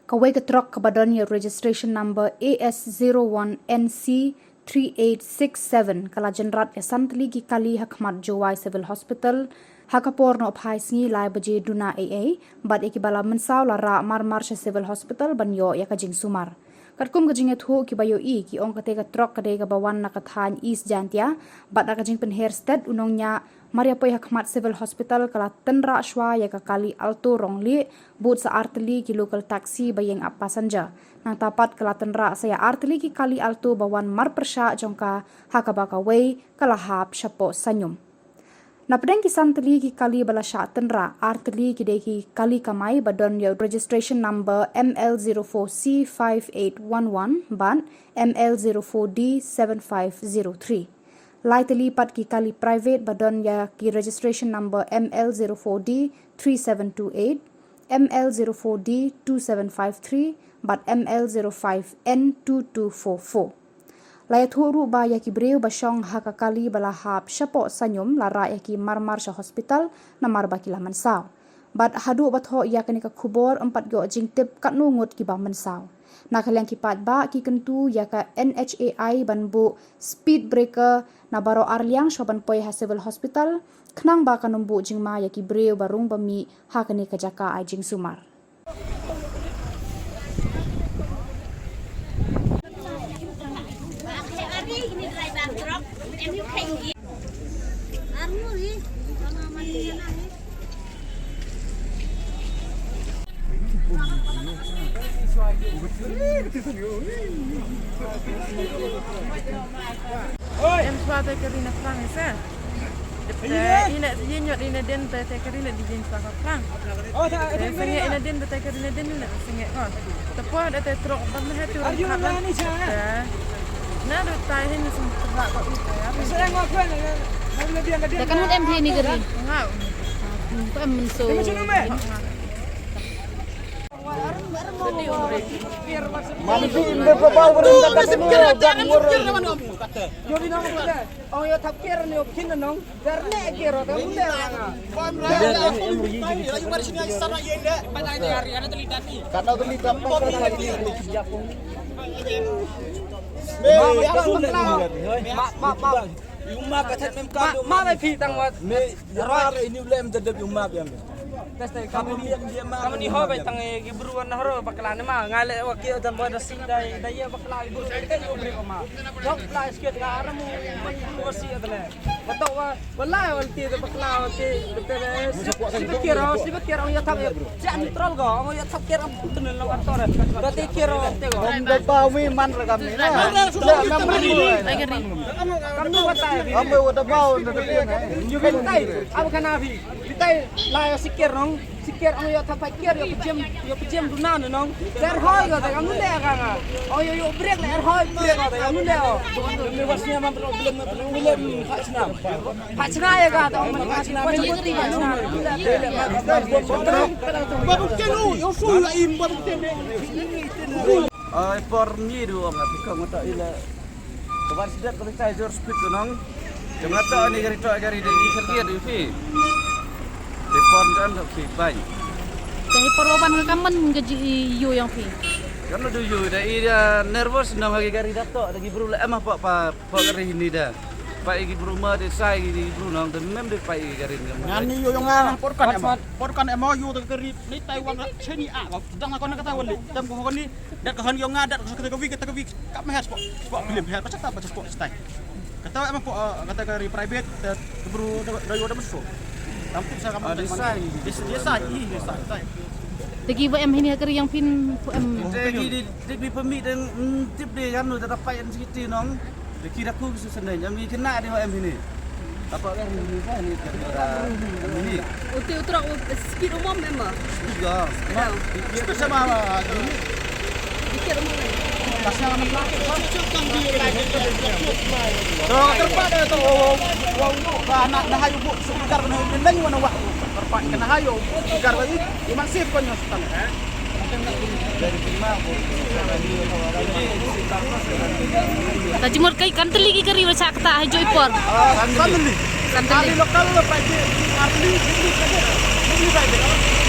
Kawai ketrok kebadannya registration number AS01NC3867 kala jenrat esantli gi kali Hakmat Jowai Civil Hospital hakapor no phai sngi lai baje duna AA bad ekibala mensau lara Marsha Civil Hospital banyo ya kajing sumar katkum kajing ethu ki bayo ki ong kate ka trok kade ka bawan na kathan East Jantia bad kajing pen hairstead unongnya Maria Poi Hakmat Civil Hospital kala tenra shwa ya ka kali alto rongli but sa arteli ki local taxi bayeng ap passenger nang tapat kala tenra saya arteli ki kali alto bawan mar persha jongka hakabaka way kala hap shapo sanyum na pedeng ki santeli ki kali bala sha tenra arteli ki de ki kali kamai badon ya registration number ML04C5811 ban ML04D7503 Lai terlipat ki kali private badon ya ki registration number ML04D3728, ML04D2753, bat ML05N2244. Lai thuru ba ya ki breu basyong hakakali balahap syapo sanyum lara ya ki Marsha Hospital na marba ki lamansau. Bat hadu batho ya kani ka kubor 4 go jingtip kat nungut ki ba mansau. Na kalian kipat ba ki kentu ya ka NHAI banbu speed breaker na baro arliang shoban poi ha civil hospital knang ba kanumbu jingma ya ki breu barung bami ha kani ka jaka ai jing sumar Em xóa tay Karina Frank isa. Ina dinyot ina den tay Karina di jin sa Frank. Oh, singe ina den tay Karina den ina singe ko. Tapo ada tay trok ban ha tu. Are you nani cha? Na do tay hin sum ba ko ita ya. Saya ngok kan. Tekan hut MD ni geri Ngau. ko em menso Manfi inde babal berenda kata ni jamur. Jodi nong kata. Oh ya thapkir ni opkin nong. Darne kiro ta munde anga. Ayu mari sini aja sana ye le. Patay hari ana telitati. Kata telitap pa lagi. Ma Yuma kata mem kado. ma mai phi tang wat. Me rar ini ulem tadab yuma biam. Teste Kami kamu diam dia ma. kamu ni ho bai tang e gibruan na horo baklan ma ngale wakil dan boy dasi dai dai ya bakla ibu kan yo bre ma dok la sket ga aramu ko si adle bato wa wallahi wal ti bakla ti betere si bekira ya thap ja neutral go ya thap kira putun lo kantor dati kira te go Anda tahu mi man rekam ni. ai geri kamu kata Ambe wada bau ndak dia. juga tai apa kana bi tai la sikir nong sikir ang yo thap kir yo pijem dunan nong der hoy go ta kamu le ka oh yo break le hoy break go ta kamu le Ni wasnya man problem ulem khasna. Pachna ya ka ta man pachna Babu kenu yo sul la im babu kenu. Ai por ni du ang apika ngota ila. Kawan sidat kalau saya jor speed tu nong. Jangan tak ni gari di kerja di fi. Telepon kan tak fi baik. jadi perloban ke kamen gaji yu yang pi Kan lu dulu dah dia nervous nak bagi gari dato lagi bro lah emang pak gari ini dah. Pak igi bro mah de sai igi bro nong dan mem de pak igi gari ni. Nani yo yang ngarang porkan emo yo to keri ni Taiwan cheni a ko dang ko na kata wali tam ko ni dat ko han yo ngadat ko kata ko kap mehas po film her pasal apa sport style kata emang po kata keri private bro da yo da meso tampil sa kamu dia sai tegi ba em hini geri yang pin em Dia di pemik dan tip dia kan lu tetap payah sikit nong. Dia kira aku sesenai jam ni kena dia em ini. Apa kan ini kan ini. Uti utra speed umum memang. Juga. itu sama ini Dikir umum. pasal anak laki so terpada to anak dah hayu bu sekitar kena dan mana wah terpak kena hayu sekitar lagi iman sip ko nyos tan Dari lima tajimur kai kanteli ki geri wacha kata hajo ipor kanteli lokal lo pakai arli ini pakai